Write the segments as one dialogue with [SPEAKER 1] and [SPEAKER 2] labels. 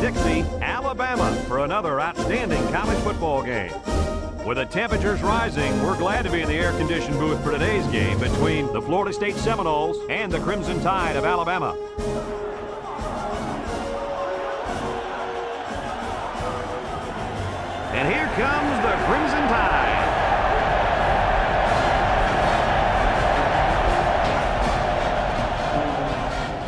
[SPEAKER 1] Dixie, Alabama, for another outstanding college football game. With the temperatures rising, we're glad to be in the air-conditioned booth for today's game between the Florida State Seminoles and the Crimson Tide of Alabama. And here comes the Crimson Tide.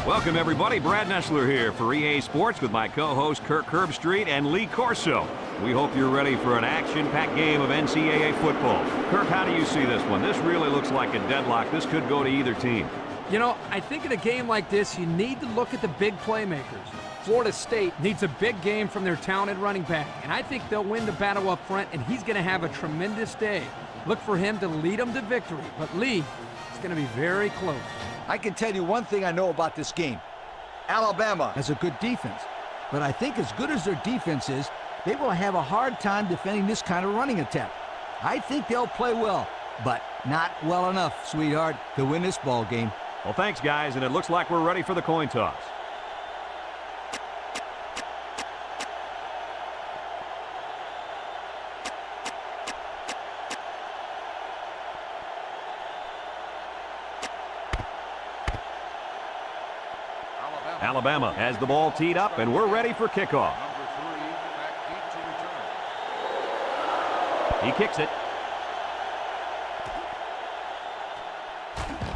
[SPEAKER 1] Welcome, everybody. Brad Nessler here for EA Sports with my co-host Kirk Herbstreit and Lee Corso. We hope you're ready for an action-packed game of NCAA football. Kirk, how do you see this one? This really looks like a deadlock. This could go to either team.
[SPEAKER 2] You know, I think in a game like this, you need to look at the big playmakers. Florida State needs a big game from their talented running back, and I think they'll win the battle up front, and he's going to have a tremendous day. Look for him to lead them to victory. But, Lee, it's going to be very close.
[SPEAKER 3] I can tell you one thing I know about this game. Alabama has a good defense, but I think as good as their defense is, they will have a hard time defending this kind of running attack. I think they'll play well, but not well enough, sweetheart, to win this ball game.
[SPEAKER 1] Well, thanks, guys, and it looks like we're ready for the coin toss. Alabama has the ball teed up, and we're ready for kickoff. He kicks it.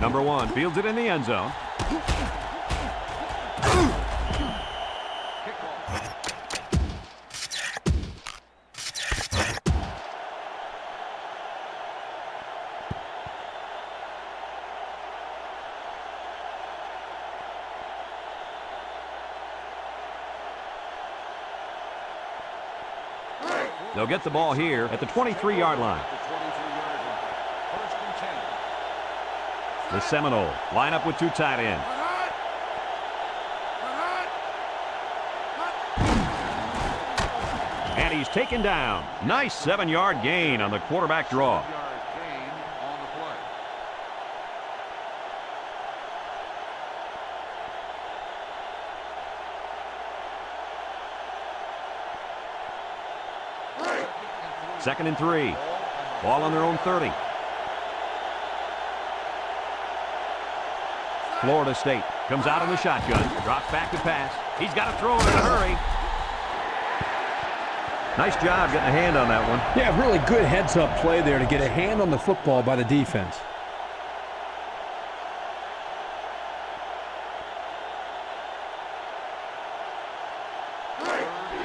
[SPEAKER 1] Number 1 fields it in the end zone. They'll get the ball here at the 23-yard line. The Seminoles line up with 2 tight ends. And he's taken down. Nice 7-yard gain on the quarterback draw. Second and 3. Ball on their own 30. Florida State comes out in the shotgun, drops back to pass. He's got to throw it in a hurry. Nice job getting a hand on that one.
[SPEAKER 2] Yeah, really good heads-up play there to get a hand on the football by the defense.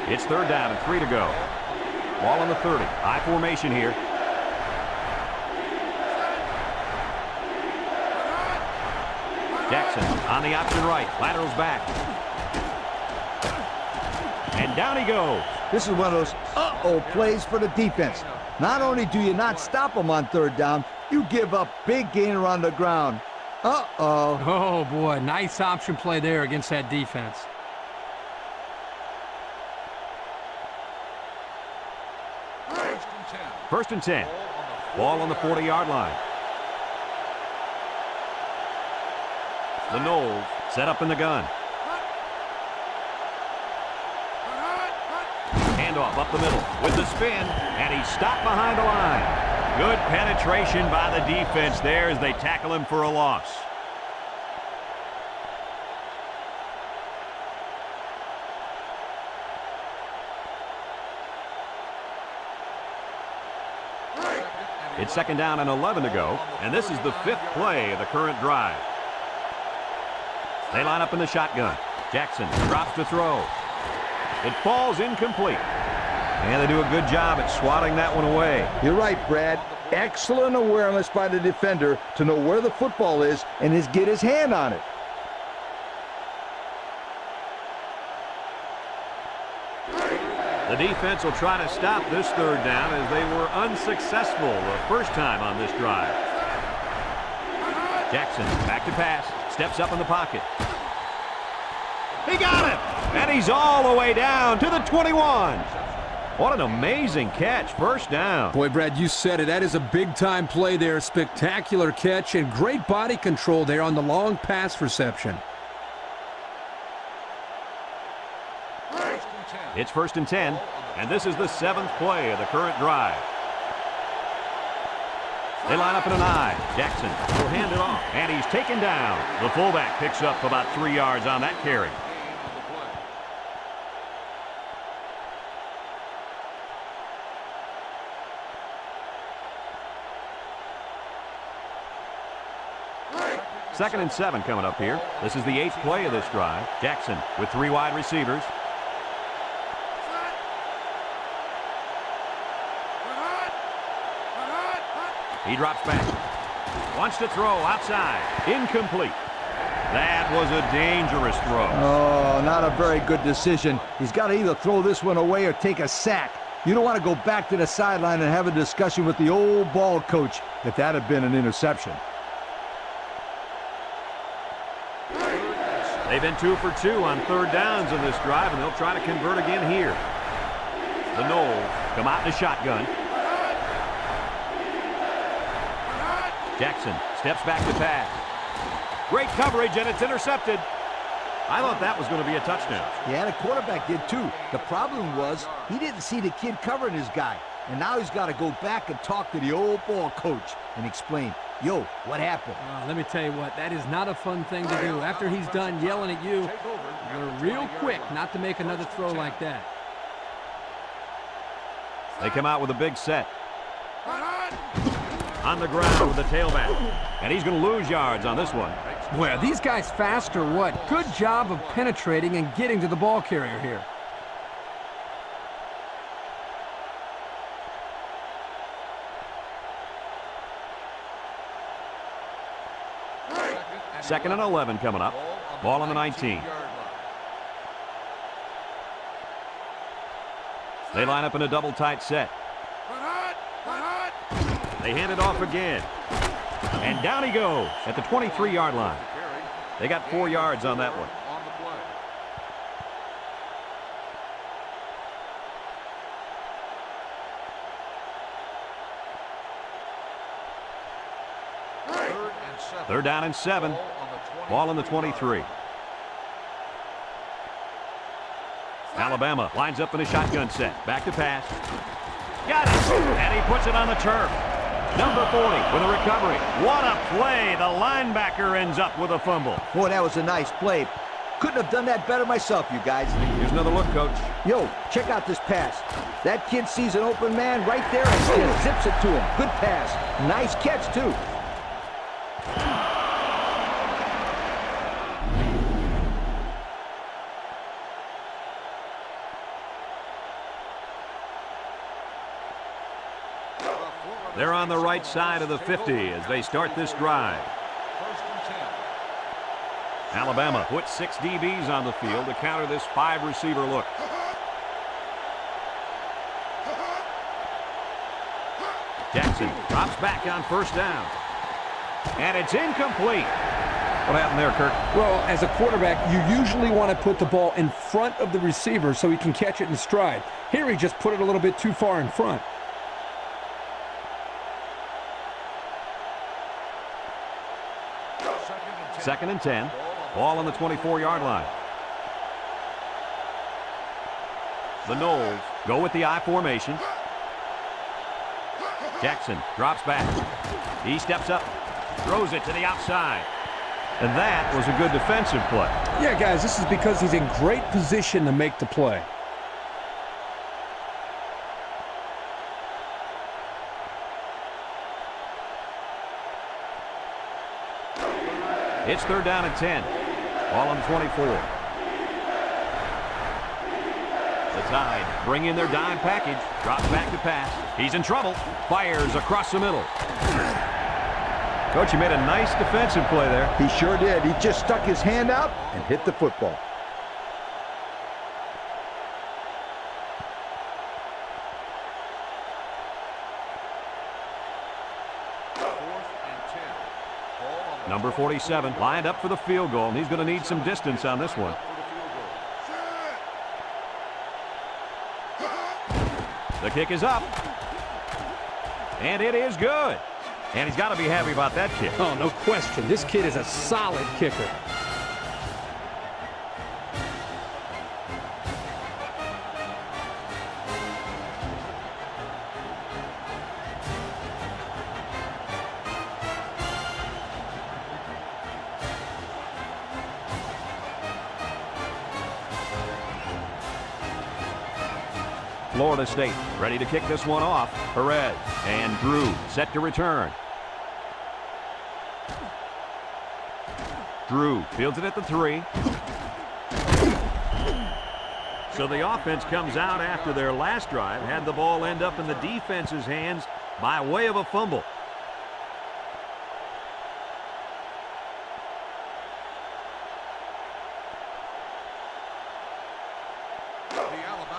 [SPEAKER 1] It's 3rd down and 3 to go. Ball on the 30. High formation here. Jackson on the option right. Laterals back. And down he goes.
[SPEAKER 3] This is one of those uh-oh plays for the defense. Not only do you not stop them on 3rd down, you give up big gain around the ground. Uh-oh.
[SPEAKER 2] Oh, boy, nice option play there against that defense.
[SPEAKER 1] First and 10. Ball on the 40-yard line. The Noles set up in the gun. Handoff up the middle with the spin, and he's stopped behind the line. Good penetration by the defense there as they tackle him for a loss. It's 2nd down and 11 to go, and this is the 5th play of the current drive. They line up in the shotgun. Jackson drops to throw. It falls incomplete. And they do a good job at swatting that one away.
[SPEAKER 3] You're right, Brad. Excellent awareness by the defender to know where the football is and get his hand on it.
[SPEAKER 1] The defense will try to stop this 3rd down as they were unsuccessful the first time on this drive. Jackson back to pass, steps up in the pocket. He got it! And he's all the way down to the 21. What an amazing catch. First down.
[SPEAKER 2] Boy, Brad, you said it. That is a big-time play there. Spectacular catch and great body control there on the long pass reception.
[SPEAKER 1] It's 1st and 10, and this is the 7th play of the current drive. They line up in an I. Jackson will hand it off, and he's taken down. The fullback picks up about 3 yards on that carry. Second and 7 coming up here. This is the 8th play of this drive. Jackson with 3 wide receivers. He drops back. Wants to throw outside. Incomplete. That was a dangerous throw.
[SPEAKER 3] Oh, not a very good decision. He's got to either throw this one away or take a sack. You don't want to go back to the sideline and have a discussion with the old ball coach if that had been an interception.
[SPEAKER 1] They've been 2 for 2 on 3rd downs in this drive, and they'll try to convert again here. The Knowles come out in a shotgun. Jackson steps back to pass. Great coverage, and it's intercepted. I thought that was going to be a touchdown.
[SPEAKER 3] Yeah, the quarterback did too. The problem was he didn't see the kid covering his guy. And now he's got to go back and talk to the old ball coach and explain, yo, what happened?
[SPEAKER 2] Let me tell you what, that is not a fun thing to do. After he's done yelling at you, you're real quick not to make another throw like that.
[SPEAKER 1] They come out with a big set. On the ground with the tailback. And he's going to lose yards on this one.
[SPEAKER 2] Well, these guys fast or what? Good job of penetrating and getting to the ball carrier here.
[SPEAKER 1] Second and 11 coming up. Ball on the 19. They line up in a double tight set. They hand it off again. And down he goes at the 23-yard line. They got 4 yards on that one. Third down and 7. Ball on the 23. Alabama lines up in a shotgun set. Back to pass. Got it. And he puts it on the turf. Number 40 with a recovery. What a play. The linebacker ends up with a fumble.
[SPEAKER 3] Boy, that was a nice play. Couldn't have done that better myself, you guys.
[SPEAKER 1] Here's another look, Coach.
[SPEAKER 3] Yo, check out this pass. That kid sees an open man right there and just zips it to him. Good pass. Nice catch, too.
[SPEAKER 1] They're on the right side of the 50 as they start this drive. Alabama puts 6 DBs on the field to counter this 5-receiver look. Jackson drops back on first down. And it's incomplete. What happened there, Kirk?
[SPEAKER 2] Well, as a quarterback, you usually want to put the ball in front of the receiver so he can catch it in stride. Here he just put it a little bit too far in front.
[SPEAKER 1] Second and 10. Ball on the 24-yard line. The Knowles go with the I formation. Jackson drops back. He steps up, throws it to the outside. And that was a good defensive play.
[SPEAKER 2] Yeah, guys, this is because he's in great position to make the play.
[SPEAKER 1] It's third down and 10. Ball on the 24. The Tide bring in their dime package. Drops back to pass. He's in trouble. Fires across the middle. Coach, you made a nice defensive play there.
[SPEAKER 3] He sure did. He just stuck his hand out and hit the football.
[SPEAKER 1] Number 47 lined up for the field goal, and he's going to need some distance on this one. The kick is up. And it is good. And he's got to be happy about that kick.
[SPEAKER 2] Oh, no question. This kid is a solid kicker.
[SPEAKER 1] Florida State ready to kick this one off. Perez and Drew set to return. Drew fields it at the 3. So the offense comes out after their last drive, had the ball end up in the defense's hands by way of a fumble.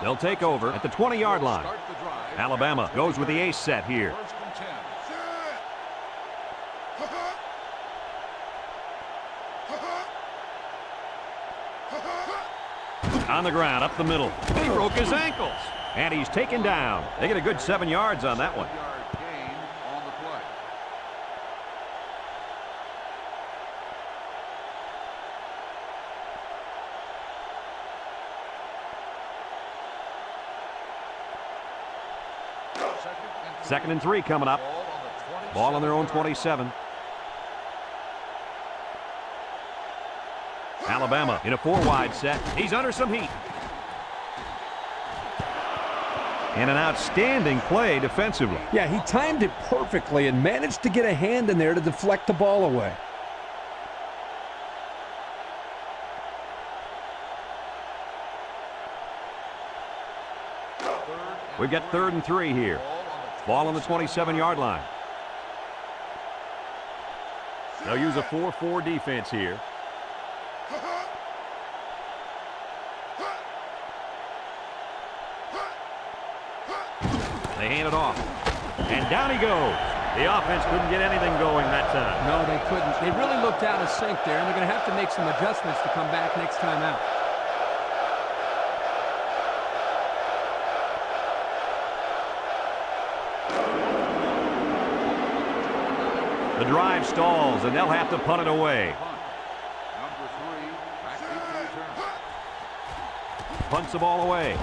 [SPEAKER 1] They'll take over at the 20-yard line. Alabama goes with the ace set here. On the ground, up the middle. He broke his ankles. And he's taken down. They get a good 7 yards on that one. Second and 3 coming up. Ball on their own 27. Alabama in a 4-wide set. He's under some heat. And an outstanding play defensively.
[SPEAKER 2] Yeah, he timed it perfectly and managed to get a hand in there to deflect the ball away.
[SPEAKER 1] We've got 3rd and 3 here. Ball on the 27-yard line. They'll use a 4-4 defense here. They hand it off. And down he goes. The offense couldn't get anything going that time.
[SPEAKER 2] No, they couldn't. They really looked out of sync there, and they're going to have to make some adjustments to come back next time out.
[SPEAKER 1] The drive stalls, and they'll have to punt it away. Punts the ball away.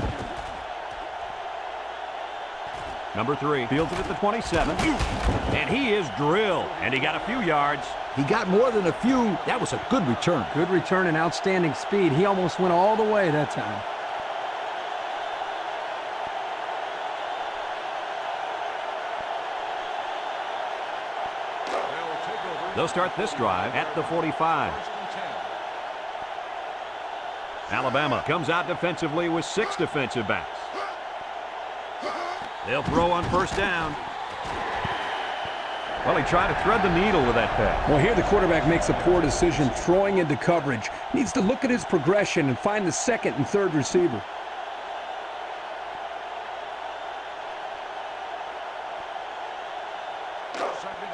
[SPEAKER 1] Number 3 fields it at the 27. And he is drilled. And he got a few yards.
[SPEAKER 3] He got more than a few. That was a good return.
[SPEAKER 2] Good return and outstanding speed. He almost went all the way that time.
[SPEAKER 1] They'll start this drive at the 45. Alabama comes out defensively with 6 defensive backs. They'll throw on first down. Well, he tried to thread the needle with that pass.
[SPEAKER 2] Well, here the quarterback makes a poor decision throwing into coverage. Needs to look at his progression and find the 2nd and 3rd receiver.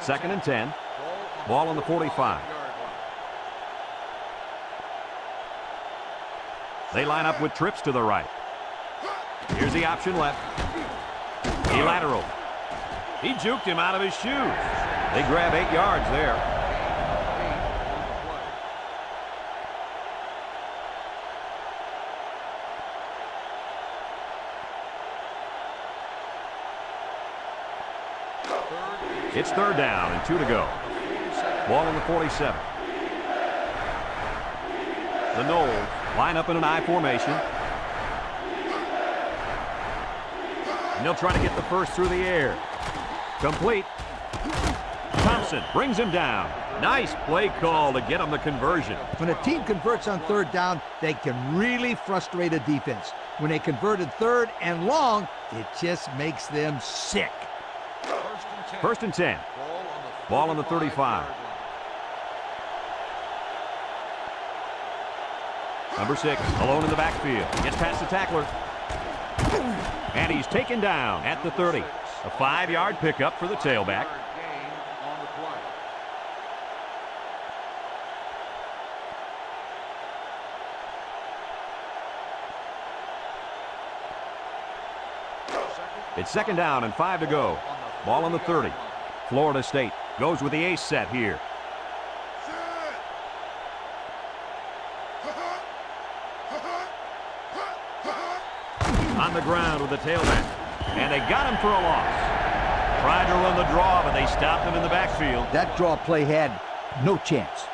[SPEAKER 1] Second and 10. Ball on the 45. They line up with trips to the right. Here's the option left. He lateral. He juked him out of his shoes. They grab 8 yards there. It's 3rd down and 2 to go. Ball on the 47. The Noles line up in an I formation. And they'll try to get the first through the air. Complete. Thompson brings him down. Nice play call to get him the conversion.
[SPEAKER 3] When a team converts on 3rd down, they can really frustrate a defense. When they converted 3rd and long, it just makes them sick.
[SPEAKER 1] First and 10. Ball on the 35. Number 6, alone in the backfield. Gets past the tackler. And he's taken down at the 30. A 5-yard pickup for the tailback. It's 2nd down and 5 to go. Ball on the 30. Florida State goes with the ace set here. On the ground with the tailback. And they got him for a loss. Tried to run the draw, but they stopped him in the backfield.
[SPEAKER 3] That draw play had no chance.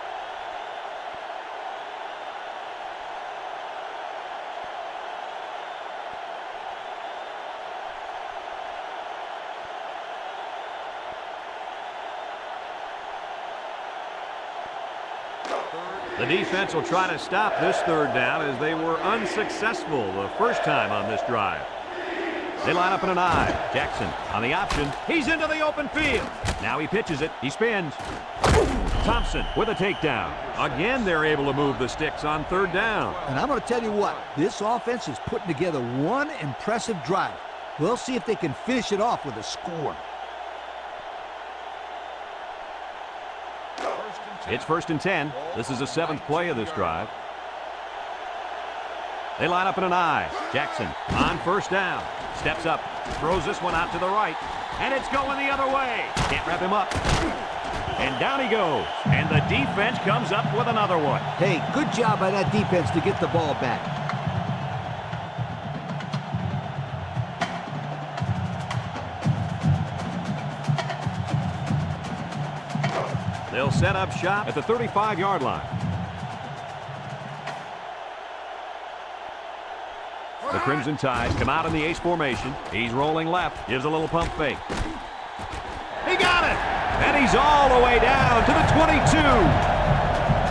[SPEAKER 1] The defense will try to stop this third down as they were unsuccessful the first time on this drive. They line up in an I. Jackson on the option. He's into the open field. Now he pitches it. He spins. Thompson with a takedown. Again, they're able to move the sticks on third down.
[SPEAKER 3] And I'm going to tell you what, this offense is putting together one impressive drive. We'll see if they can finish it off with a score.
[SPEAKER 1] It's 1st and 10. This is the 7th play of this drive. They line up in an I. Jackson on first down. Steps up. Throws this one out to the right. And it's going the other way. Can't wrap him up. And down he goes. And the defense comes up with another one.
[SPEAKER 3] Hey, good job by that defense to get the ball back.
[SPEAKER 1] They'll set up shop at the 35-yard line. The Crimson Tide come out in the ace formation. He's rolling left. Gives a little pump fake. He got it! And he's all the way down to the 22.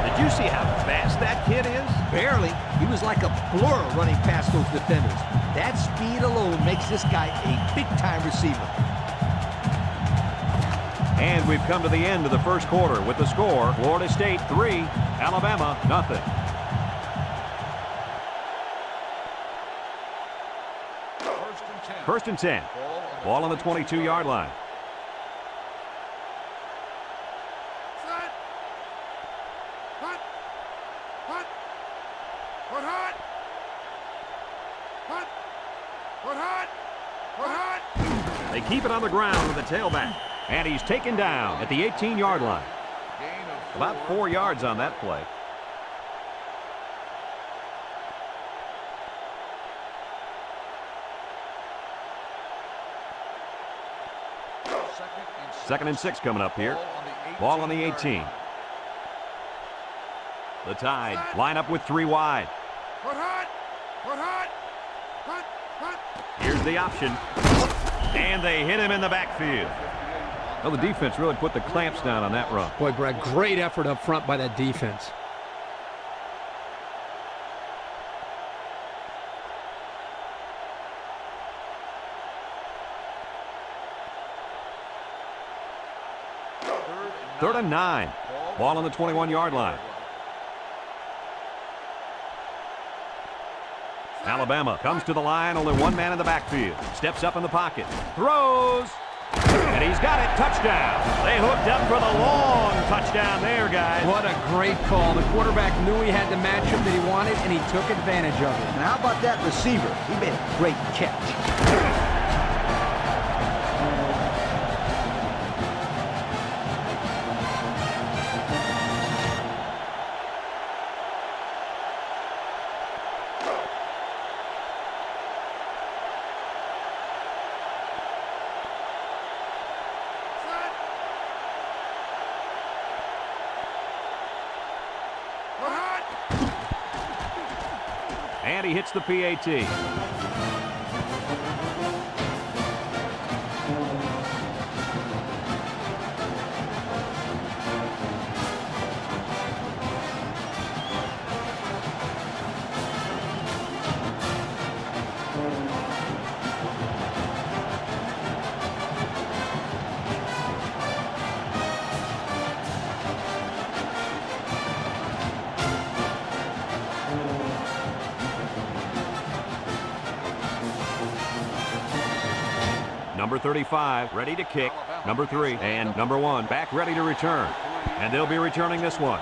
[SPEAKER 1] Did you see how fast that kid is?
[SPEAKER 3] Barely. He was like a blur running past those defenders. That speed alone makes this guy a big-time receiver.
[SPEAKER 1] And we've come to the end of the first quarter with the score, Florida State 3, Alabama nothing. First and 10. Ball on the 22-yard line. They keep it on the ground with the tailback. And he's taken down at the 18-yard line. About 4 yards on that play. Second and 6 coming up here. Ball on the 18. The Tide line up with 3 wide. Here's the option. And they hit him in the backfield. Well, the defense really put the clamps down on that run.
[SPEAKER 2] Boy, Brad, great effort up front by that defense.
[SPEAKER 1] Third and 9. Ball on the 21-yard line. Alabama comes to the line, only one man in the backfield. Steps up in the pocket. Throws. And he's got it. Touchdown. They hooked up for the long touchdown there, guys.
[SPEAKER 2] What a great call. The quarterback knew he had the matchup that he wanted, and he took advantage of it.
[SPEAKER 3] And how about that receiver? He made a great catch.
[SPEAKER 1] And he hits the PAT. Number 35, ready to kick. Number 3 and number 1 back ready to return. And they'll be returning this one.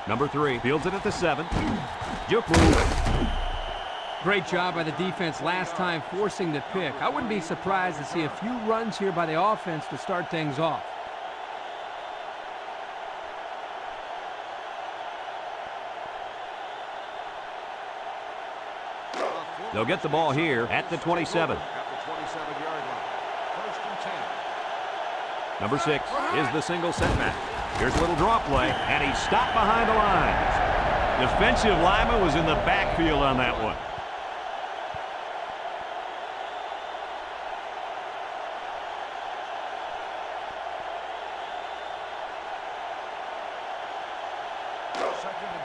[SPEAKER 1] Number 3 fields it at the 7. Juke move.
[SPEAKER 2] Great job by the defense last time forcing the pick. I wouldn't be surprised to see a few runs here by the offense to start things off.
[SPEAKER 1] They'll get the ball here at the 27. Number 6 is the single setback. Here's a little draw play, and he's stopped behind the lines. Defensive lineman was in the backfield on that one.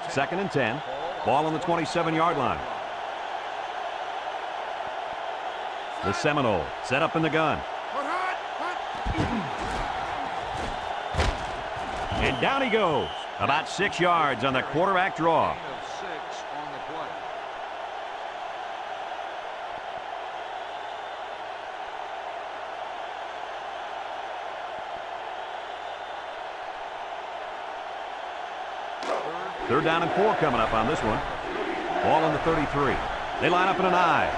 [SPEAKER 1] 2nd and 10. Ball on the 27-yard line. The Seminoles set up in the gun. And down he goes. About 6 yards on the quarterback draw. Third down and 4 coming up on this one. Ball on the 33. They line up in an I.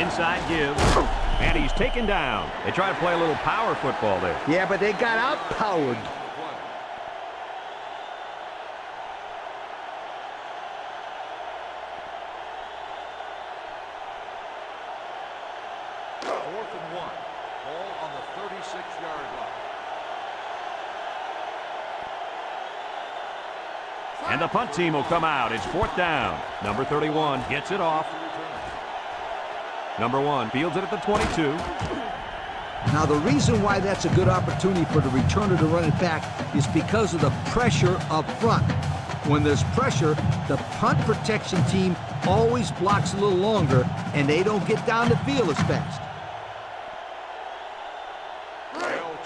[SPEAKER 1] Inside give. And he's taken down. They try to play a little power football there.
[SPEAKER 3] Yeah, but they got outpowered.
[SPEAKER 4] Fourth and 1. Ball on the 36-yard line.
[SPEAKER 1] And the punt team will come out. It's 4th down. Number 31 gets it off. Number 1 fields it at the 22.
[SPEAKER 3] Now, the reason why that's a good opportunity for the returner to run it back is because of the pressure up front. When there's pressure, the punt protection team always blocks a little longer, and they don't get down the field as fast.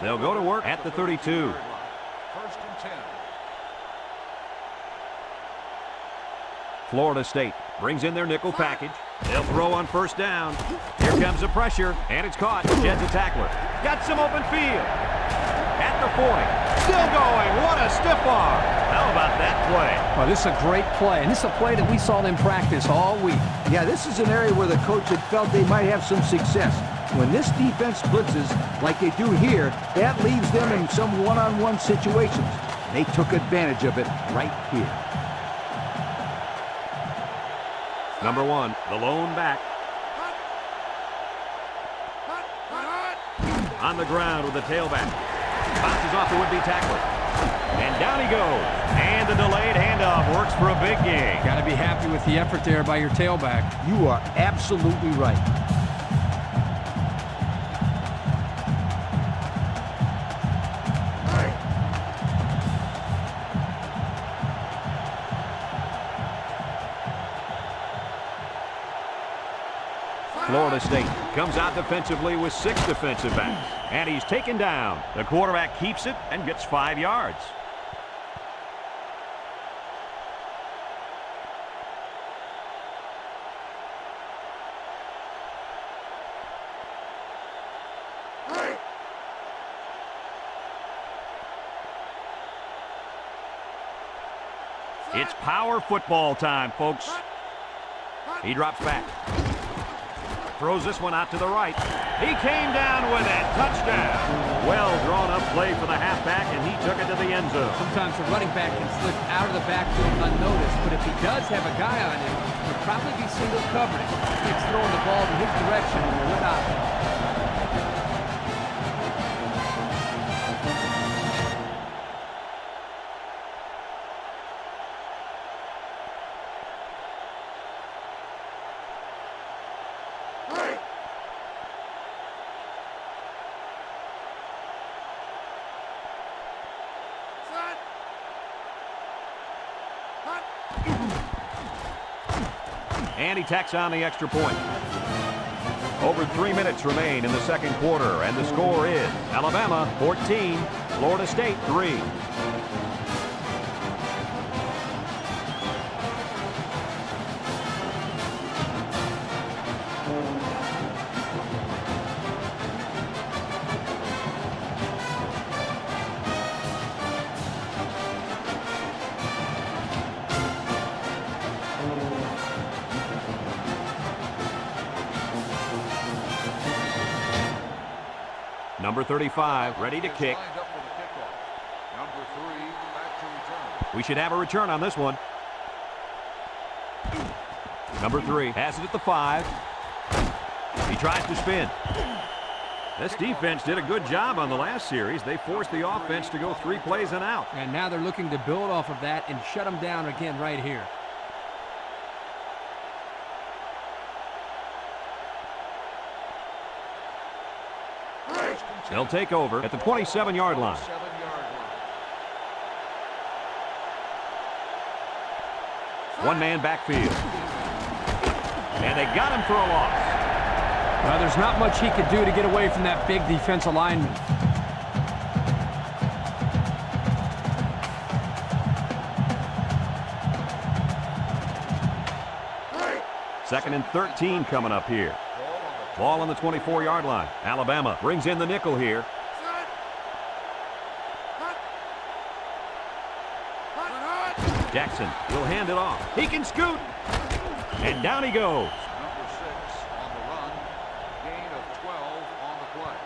[SPEAKER 1] They'll go to work at the 32.
[SPEAKER 4] First and 10.
[SPEAKER 1] Florida State brings in their nickel package. They'll throw on 1st down. Here comes the pressure, and it's caught. Sheds a tackler. Got some open field. At the 40. Still going. What a stiff arm. How about that play?
[SPEAKER 2] Well, this is a great play, and this is a play that we saw them practice all week.
[SPEAKER 3] Yeah, this is an area where the coach had felt they might have some success. When this defense blitzes like they do here, that leaves them in some one-on-one situations. They took advantage of it right here.
[SPEAKER 1] Number 1, the lone back. On the ground with the tailback. Bounces off the would-be tackler. And down he goes. And the delayed handoff works for a big gain.
[SPEAKER 2] Got to be happy with the effort there by your tailback.
[SPEAKER 3] You are absolutely right.
[SPEAKER 1] Florida State comes out defensively with 6 defensive backs. And he's taken down. The quarterback keeps it and gets 5 yards. It's power football time, folks. He drops back. Throws this one out to the right. He came down with it. Touchdown. Well drawn up play for the halfback, and he took it to the end zone.
[SPEAKER 2] Sometimes the running back can slip out of the backfield unnoticed, but if he does have a guy on him, he'll probably be single coverage. He's throwing the ball in his direction without it.
[SPEAKER 1] And he tacks on the extra point. Over 3 minutes remain in the second quarter, and the score is Alabama 14, Florida State 3. Number 35, ready to kick.
[SPEAKER 4] Number 3, back to return.
[SPEAKER 1] We should have a return on this one. Number 3 has it at the 5. He tries to spin. This defense did a good job on the last series. They forced the offense to go 3 plays and out.
[SPEAKER 2] And now they're looking to build off of that and shut them down again right here.
[SPEAKER 1] They'll take over at the 27-yard line. One man backfield. And they got him for a loss.
[SPEAKER 2] Well, there's not much he could do to get away from that big defensive lineman.
[SPEAKER 1] Second and 13 coming up here. Ball on the 24-yard line. Alabama brings in the nickel here. Jackson will hand it off. He can scoot. And down he goes.
[SPEAKER 4] Number 6 on the run. Gain of 12 on the play.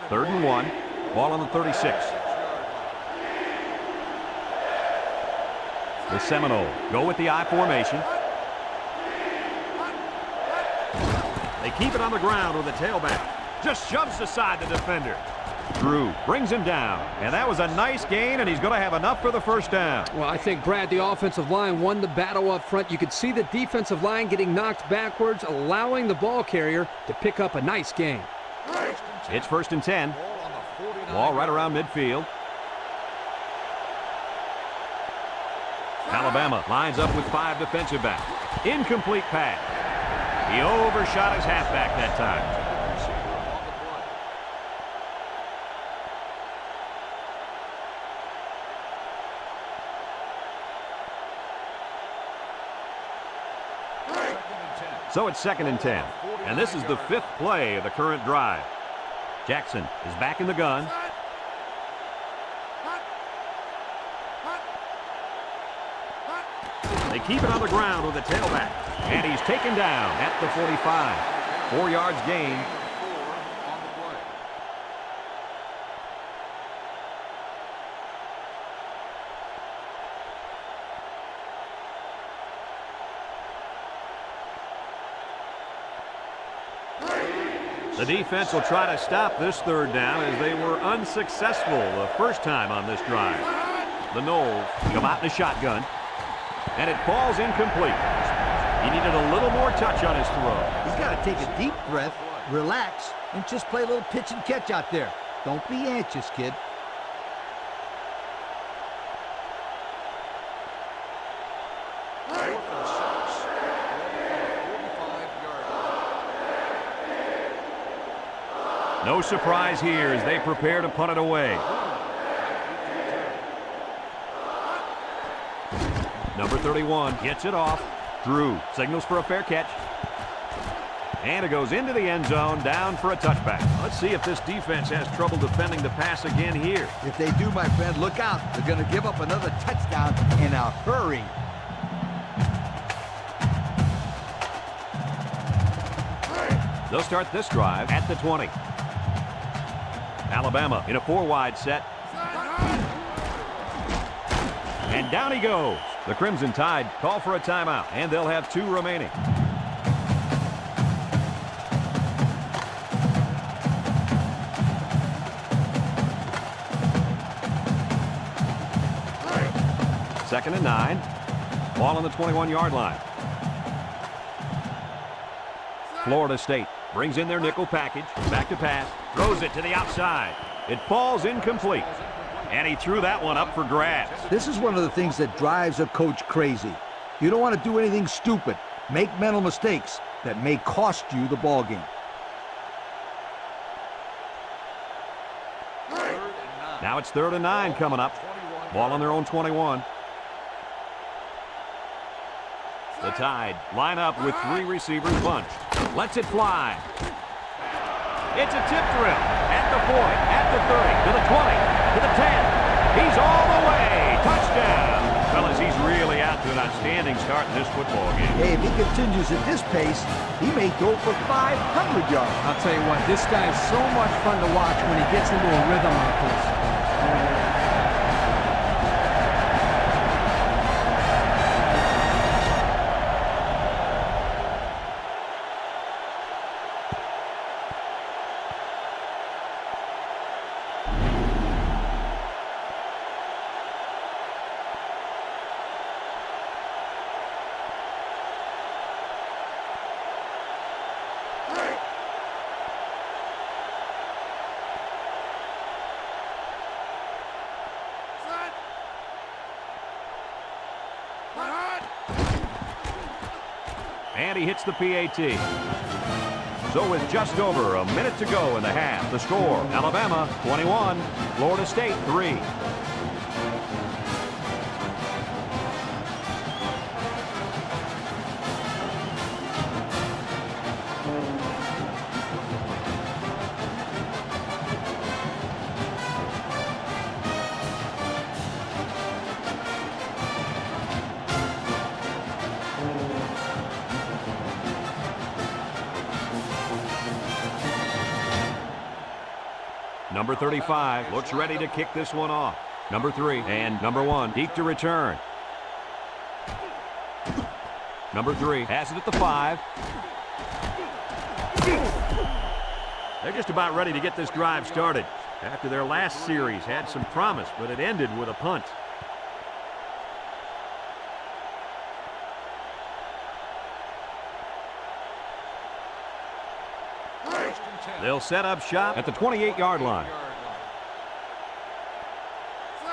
[SPEAKER 1] Third and 1. Ball on the 36. The Seminoles go with the I formation. They keep it on the ground with the tailback. Just shoves aside the defender. Drew brings him down. And that was a nice gain, and he's going to have enough for the first down.
[SPEAKER 2] Well, I think, Brad, the offensive line won the battle up front. You could see the defensive line getting knocked backwards, allowing the ball carrier to pick up a nice gain.
[SPEAKER 1] It's first and 10. Ball right around midfield. Alabama lines up with 5 defensive backs. Incomplete pass. He overshot his halfback that time. So it's second and 10. And this is the 5th play of the current drive. Jackson is back in the gun. They keep it on the ground with the tailback. And he's taken down at the 45. 4 yards gain. The defense will try to stop this third down as they were unsuccessful the first time on this drive. The Noles come out in the shotgun. And it falls incomplete. He needed a little more touch on his throw.
[SPEAKER 3] He's got to take a deep breath, relax, and just play a little pitch and catch out there. Don't be anxious, kid.
[SPEAKER 1] No surprise here as they prepare to punt it away. Number 31 gets it off. Drew signals for a fair catch. And it goes into the end zone, down for a touchback. Let's see if this defense has trouble defending the pass again here.
[SPEAKER 3] If they do, my friend, look out. They're going to give up another touchdown in a hurry.
[SPEAKER 1] They'll start this drive at the 20. Alabama in a 4-wide set. And down he goes. The Crimson Tide call for a timeout, and they'll have 2 remaining. Second and 9. Ball on the 21-yard line. Florida State brings in their nickel package. Back to pass. Throws it to the outside. It falls incomplete. And he threw that one up for grabs.
[SPEAKER 3] This is one of the things that drives a coach crazy. You don't want to do anything stupid. Make mental mistakes that may cost you the ball game.
[SPEAKER 1] Now it's 3rd and 9 coming up. Ball on their own 21. The Tide line up with 3 receivers bunched. Lets it fly. It's a tip drill at the 40, at the 30, to the 20, to the 10. He's all the way. Touchdown. Fellas, he's really out to an outstanding start in this football game.
[SPEAKER 3] Hey, if he continues at this pace, he may go for 500 yards.
[SPEAKER 2] I'll tell you what, this guy is so much fun to watch when he gets into a rhythm like this.
[SPEAKER 1] And he hits the PAT. So with just over a minute to go in the half, the score, Alabama 21, Florida State 3. Number 35 looks ready to kick this one off. Number 3 and number 1 deep to return. Number 3 has it at the 5. They're just about ready to get this drive started. After their last series had some promise, but it ended with a punt. They'll set up shop at the 28-yard line.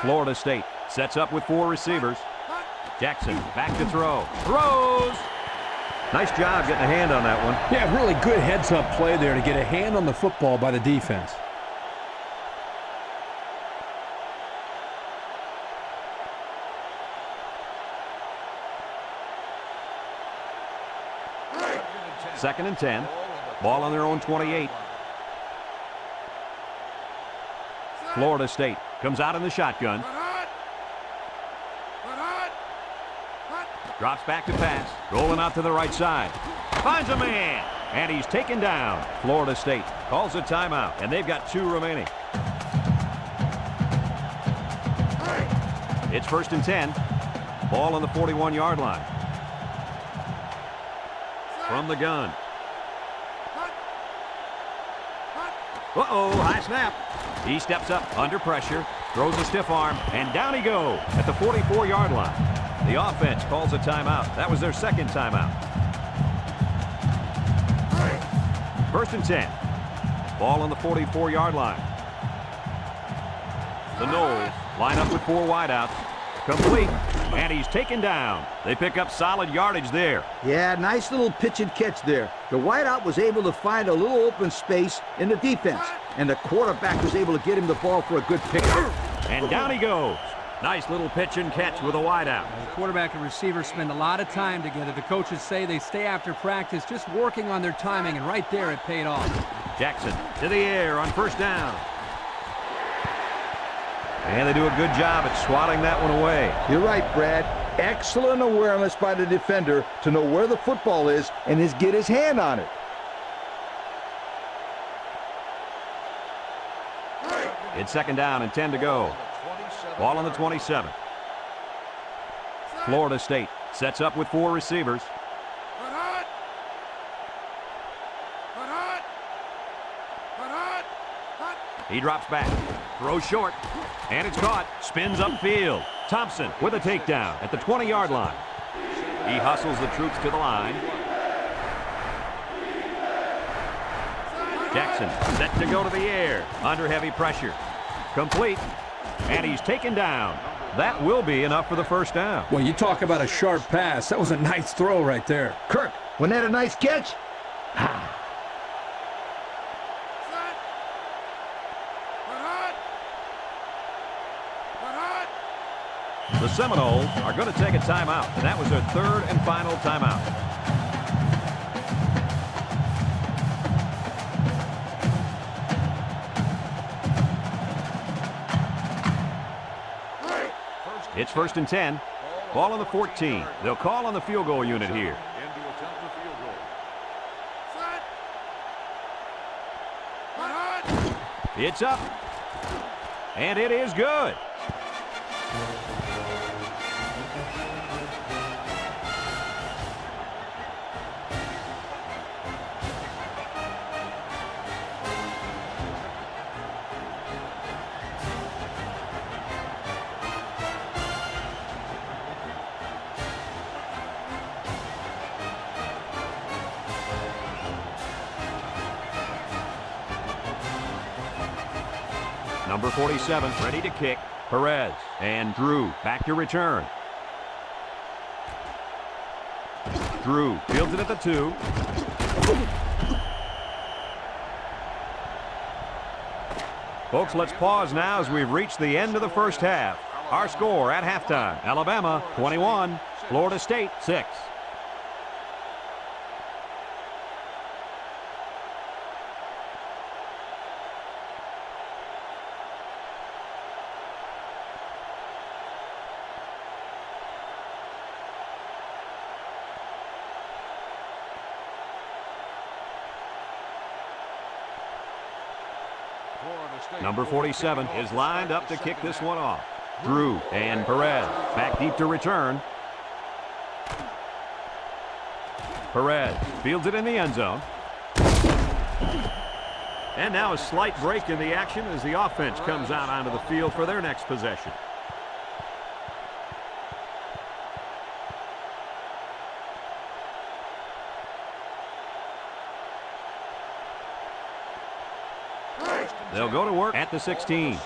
[SPEAKER 1] Florida State sets up with 4 receivers. Jackson back to throw. Throws! Nice job getting a hand on that one.
[SPEAKER 2] Yeah, really good heads-up play there to get a hand on the football by the defense.
[SPEAKER 1] Second and 10. Ball on their own 28. Florida State comes out in the shotgun. Drops back to pass. Rolling out to the right side. Finds a man. And he's taken down. Florida State calls a timeout. And they've got 2 remaining. It's first and 10. Ball on the 41-yard line. From the gun. Uh-oh, high snap. He steps up under pressure, throws a stiff arm, and down he goes at the 44-yard line. The offense calls a timeout. That was their second timeout. First and 10. Ball on the 44-yard line. The Noles line up with 4 wideouts. Complete, and he's taken down. They pick up solid yardage there.
[SPEAKER 3] Yeah, nice little pitch and catch there. The wideout was able to find a little open space in the defense, and the quarterback was able to get him the ball for a good pickup.
[SPEAKER 1] And down he goes. Nice little pitch and catch with a wideout.
[SPEAKER 2] The quarterback and receiver spend a lot of time together. The coaches say they stay after practice just working on their timing, and right there it paid off.
[SPEAKER 1] Jackson to the air on first down. And they do a good job at swatting that one away.
[SPEAKER 3] You're right, Brad. Excellent awareness by the defender to know where the football is and get his hand on it.
[SPEAKER 1] It's second down and 10 to go. Ball on the 27. Florida State sets up with 4 receivers. He drops back, throws short, and it's caught. Spins upfield. Thompson with a takedown at the 20-yard line. He hustles the troops to the line. Jackson set to go to the air under heavy pressure. Complete, and he's taken down. That will be enough for the first down.
[SPEAKER 2] Well, you talk about a sharp pass. That was a nice throw right there.
[SPEAKER 3] Kirk, wasn't that a nice catch?
[SPEAKER 1] The Seminoles are going to take a timeout, and that was their third and final timeout. It's first and 10. Ball on the 14. They'll call on the field goal unit here. It's up. And it is good. Number 47, ready to kick. Perez and Drew back to return. Drew fields it at the 2. Folks, let's pause now as we've reached the end of the first half. Our score at halftime, Alabama 21, Florida State 6. Number 47 is lined up to kick this one off. Drew and Perez back deep to return. Perez fields it in the end zone. And now a slight break in the action as the offense comes out onto the field for their next possession. They'll go to work at the 16.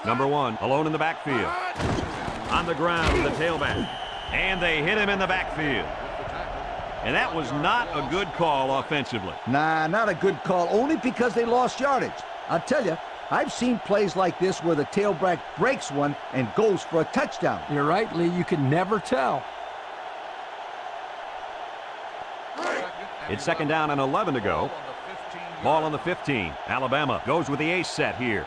[SPEAKER 1] Number 1 alone in the backfield. On the ground, the tailback. And they hit him in the backfield. And that was not a good call offensively.
[SPEAKER 3] Nah, not a good call, only because they lost yardage. I'll tell you, I've seen plays like this where the tailback breaks one and goes for a touchdown.
[SPEAKER 2] You're right, Lee. You can never tell.
[SPEAKER 1] It's second down and 11 to go. Ball on the 15. Alabama goes with the ace set here.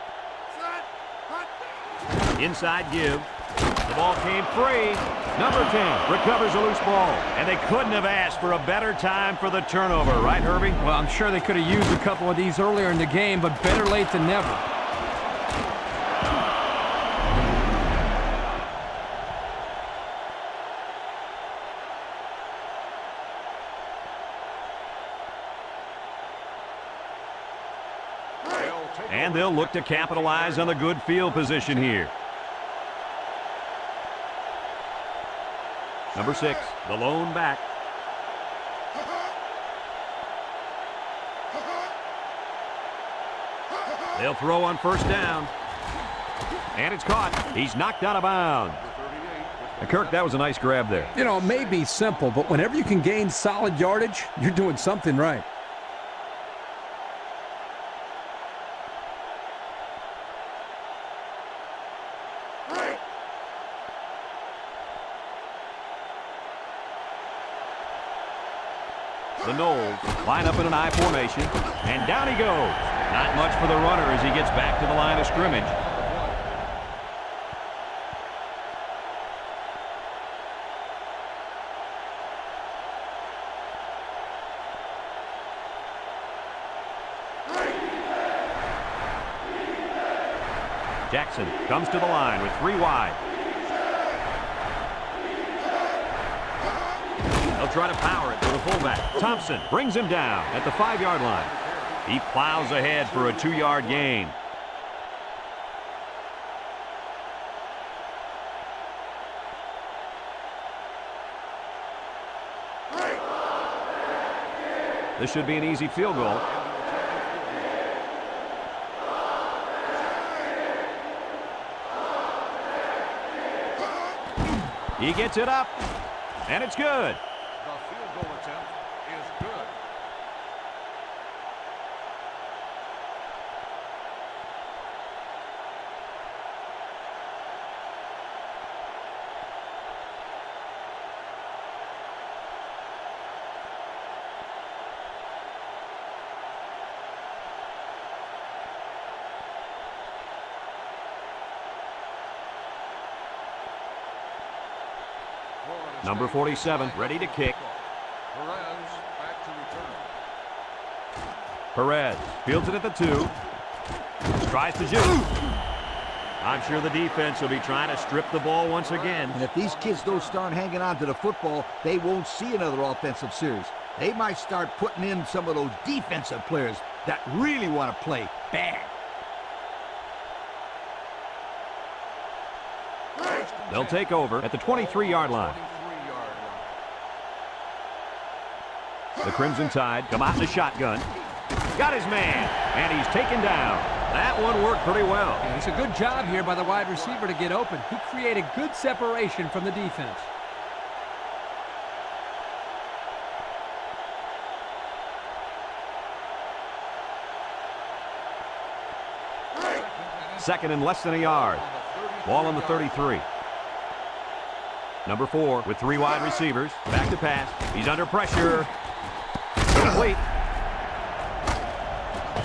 [SPEAKER 1] Inside give. The ball came free. Number 10 recovers a loose ball. And they couldn't have asked for a better time for the turnover, right, Herbie?
[SPEAKER 2] Well, I'm sure they could have used a couple of these earlier in the game, but better late than never.
[SPEAKER 1] And they'll look to capitalize on the good field position here. Number 6, the lone back. They'll throw on first down. And it's caught. He's knocked out of bounds. And Kirk, that was a nice grab there.
[SPEAKER 2] You know, it may be simple, but whenever you can gain solid yardage, you're doing something right.
[SPEAKER 1] The Knowles line up in an I formation, and down he goes. Not much for the runner as he gets back to the line of scrimmage. Jackson comes to the line with 3 wide. They'll try to power it to the fullback. Thompson brings him down at the 5-yard line. He plows ahead for a 2-yard gain. This should be an easy field goal. He gets it up, and it's good.
[SPEAKER 4] The field goal attempt is good.
[SPEAKER 1] Number 47, ready to kick.
[SPEAKER 4] Perez back to return.
[SPEAKER 1] Perez fields it at the 2. Tries to shoot. I'm sure the defense will be trying to strip the ball once again.
[SPEAKER 3] And if these kids don't start hanging on to the football, they won't see another offensive series. They might start putting in some of those defensive players that really want to play bad.
[SPEAKER 1] They'll take over at the 23-yard line. The Crimson Tide come out in the shotgun. Got his man, and he's taken down. That one worked pretty well.
[SPEAKER 2] Yeah, it's a good job here by the wide receiver to get open. He created good separation from the defense.
[SPEAKER 1] Second and less than a yard. Ball on the 33. Number 4 with 3 wide receivers. Back to pass. He's under pressure. Complete.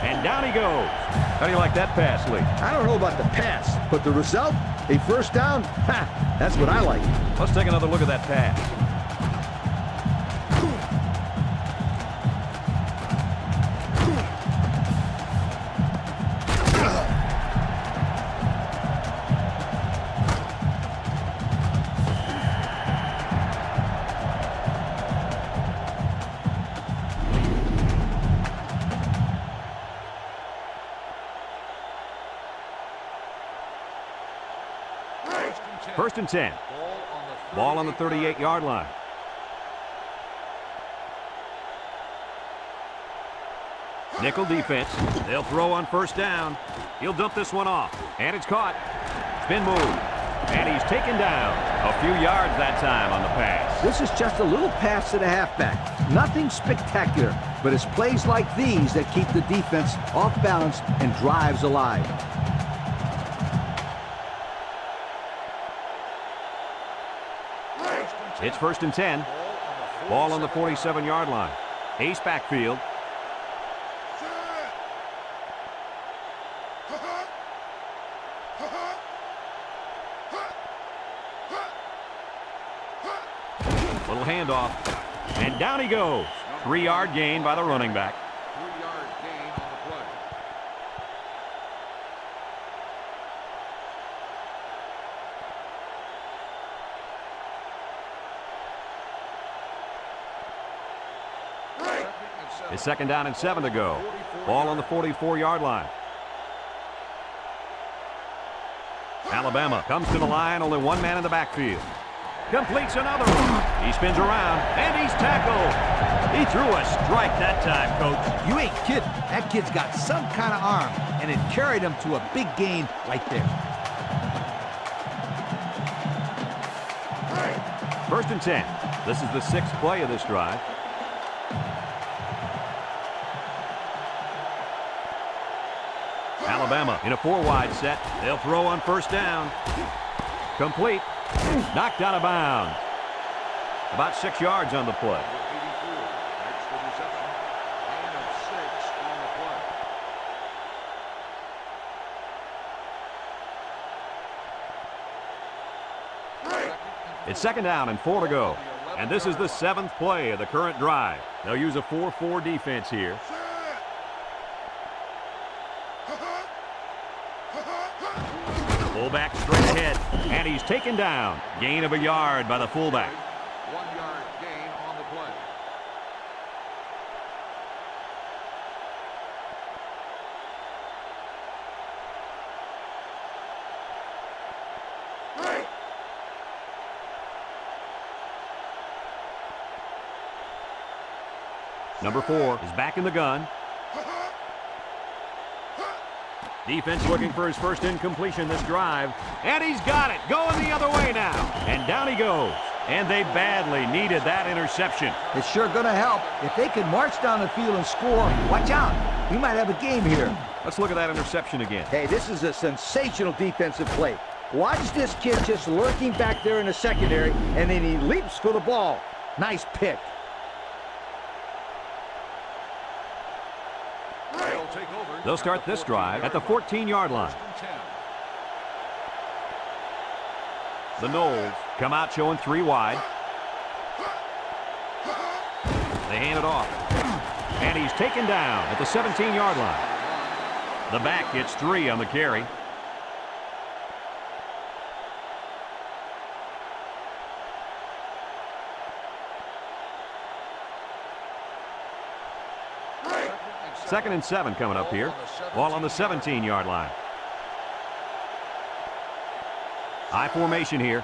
[SPEAKER 1] And down he goes. How do you like that pass, Lee?
[SPEAKER 3] I don't know about the pass, but the result, a first down, ha, that's what I like.
[SPEAKER 1] Let's take another look at that pass. First and 10. Ball on the 38-yard line. Nickel defense. They'll throw on first down. He'll dump this one off. And it's caught. Spin move. And he's taken down. A few yards that time on the pass.
[SPEAKER 3] This is just a little pass to the halfback. Nothing spectacular, but it's plays like these that keep the defense off balance and drives alive.
[SPEAKER 1] It's first and 10. Ball on the 47-yard line. Ace backfield. Little handoff. And down he goes. 3-yard gain by the running back.
[SPEAKER 4] 3-yard gain on the play.
[SPEAKER 1] It's second down and 7 to go. Ball on the 44-yard line. Alabama comes to the line, only one man in the backfield. Completes another one. He spins around, and he's tackled. He threw a strike that time, Coach.
[SPEAKER 3] You ain't kidding. That kid's got some kind of arm, and it carried him to a big gain right there.
[SPEAKER 1] First and 10. This is the 6th play of this drive. Alabama in a 4-wide set. They'll throw on first down. Complete. Knocked out of bounds. About 6 yards on the play.
[SPEAKER 4] Next to reception. Gain of 6 on the play.
[SPEAKER 1] It's second down and 4 to go. And this is the 7th play of the current drive. They'll use a 4-4 defense here. Fullback straight ahead, and he's taken down. Gain of a yard by the fullback.
[SPEAKER 4] 1-yard gain on the play.
[SPEAKER 1] Number 4 is back in the gun. Defense looking for his first incompletion this drive. And he's got it. Going the other way now. And down he goes. And they badly needed that interception.
[SPEAKER 3] It's sure going to help. If they can march down the field and score, watch out. We might have a game here.
[SPEAKER 1] Let's look at that interception again.
[SPEAKER 3] Hey, this is a sensational defensive play. Watch this kid just lurking back there in the secondary, and then he leaps for the ball. Nice pick.
[SPEAKER 1] They'll start this drive at the 14-yard line. The Noles come out showing 3 wide. They hand it off. And he's taken down at the 17-yard line. The back gets 3 on the carry. Second and 7 coming up here. Ball on the 17-yard line. High formation here.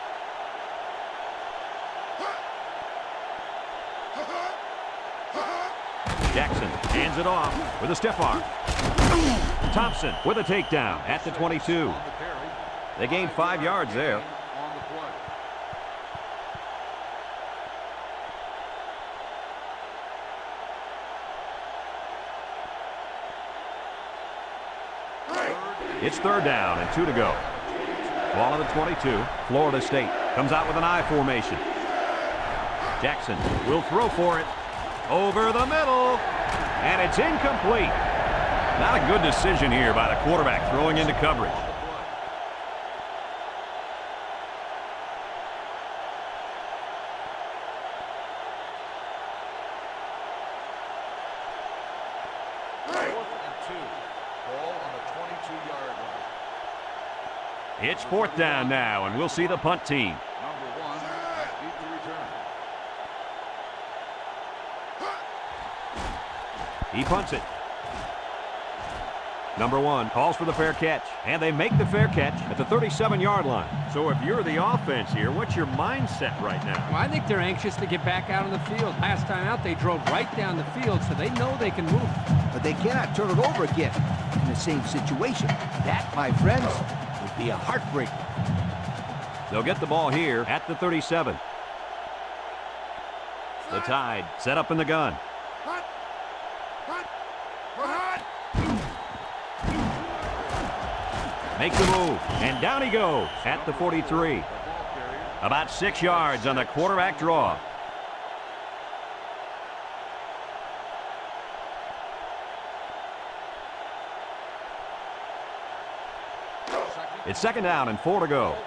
[SPEAKER 1] Jackson hands it off with a stiff arm. Thompson with a takedown at the 22. They gained 5 yards there. It's 3rd down and 2 to go. Ball on the 22. Florida State comes out with an I formation. Jackson will throw for it. Over the middle. And it's incomplete. Not a good decision here by the quarterback throwing into coverage. It's 4th down now, and we'll see the punt team.
[SPEAKER 4] Number 1 has beat the return.
[SPEAKER 1] He punts it. Number 1 calls for the fair catch, and they make the fair catch at the 37-yard line. So if you're the offense here, what's your mindset right now?
[SPEAKER 2] Well, I think they're anxious to get back out on the field. Last time out, they drove right down the field, so they know they can move.
[SPEAKER 3] But they cannot turn it over again in the same situation. That, my friends, would be a heartbreaker.
[SPEAKER 1] They'll get the ball here at the 37. The Tide set up in the gun. Makes a move, and down he goes at the 43. About 6 yards on the quarterback draw. It's 2nd down and 4 to go.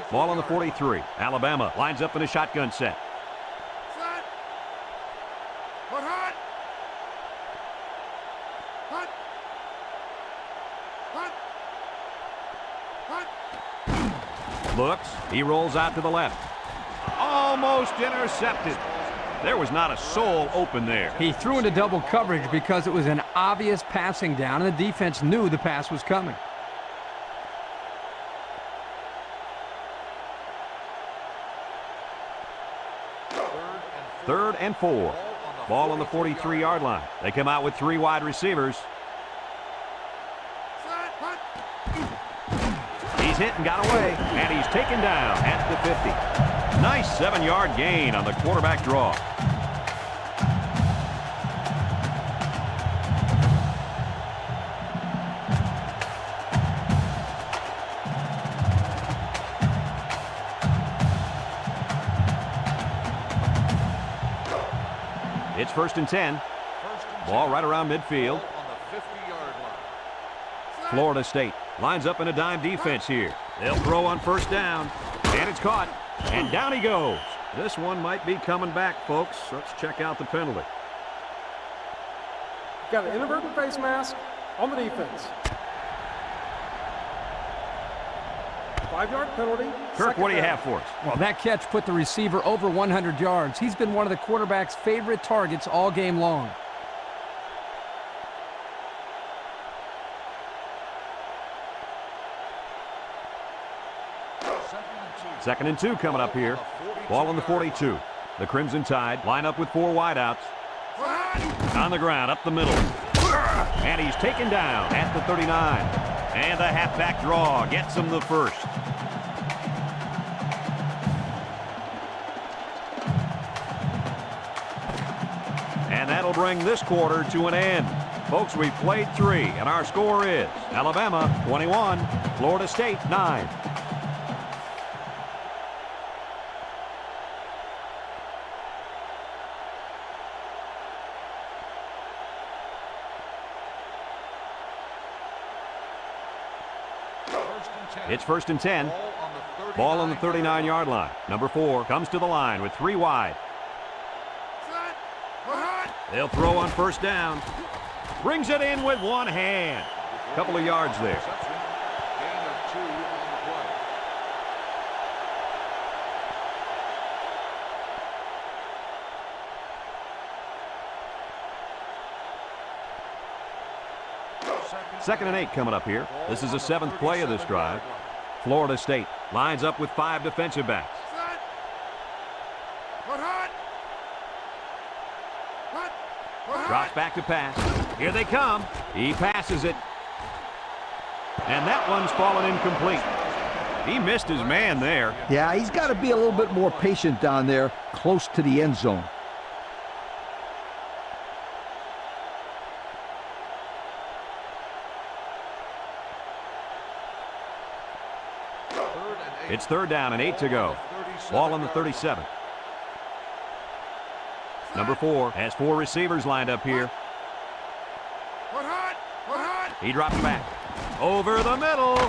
[SPEAKER 1] Ball on the 43. Alabama lines up in a shotgun set. Looks, he rolls out to the left. Almost intercepted. There was not a soul open there.
[SPEAKER 2] He threw into double coverage because it was an obvious passing down, and the defense knew the pass was coming.
[SPEAKER 1] Third and 4. Ball on the 43-yard line. They come out with 3 wide receivers. He's hit and got away, and he's taken down at the 50. Nice 7-yard gain on the quarterback draw. It's 1st and 10. Ball right around midfield. Florida State lines up in a dime defense here. They'll throw on 1st down, and it's caught, and down he goes. This one might be coming back, folks. Let's check out the penalty.
[SPEAKER 5] Got an inadvertent face mask on the defense. 5-yard penalty.
[SPEAKER 1] Kirk, what do you have for us?
[SPEAKER 2] Well, that catch put the receiver over 100 yards. He's been one of the quarterback's favorite targets all game long.
[SPEAKER 1] 2nd and 2 coming up here. Ball on the 42. The Crimson Tide line up with 4 wideouts. On the ground, up the middle. And he's taken down at the 39. And the halfback draw gets him the first. And that'll bring this quarter to an end. Folks, we've played 3, and our score is Alabama 21, Florida State 9. It's 1st and 10. Ball on the 39-yard line. Number 4 comes to the line with 3 wide. They'll throw on 1st down. Brings it in with one hand. Couple of yards there.
[SPEAKER 4] Gain of 2 on the play.
[SPEAKER 1] Second and 8 coming up here. This is the 7th play of this drive. Florida State lines up with 5 defensive backs. Drops back to pass. Here they come. He passes it. And that one's fallen incomplete. He missed his man there.
[SPEAKER 3] Yeah, he's got to be a little bit more patient down there, close to the end zone.
[SPEAKER 1] It's 3rd down and 8 to go. Ball on the 37. Number 4 has 4 receivers lined up here. He drops back. Over the middle.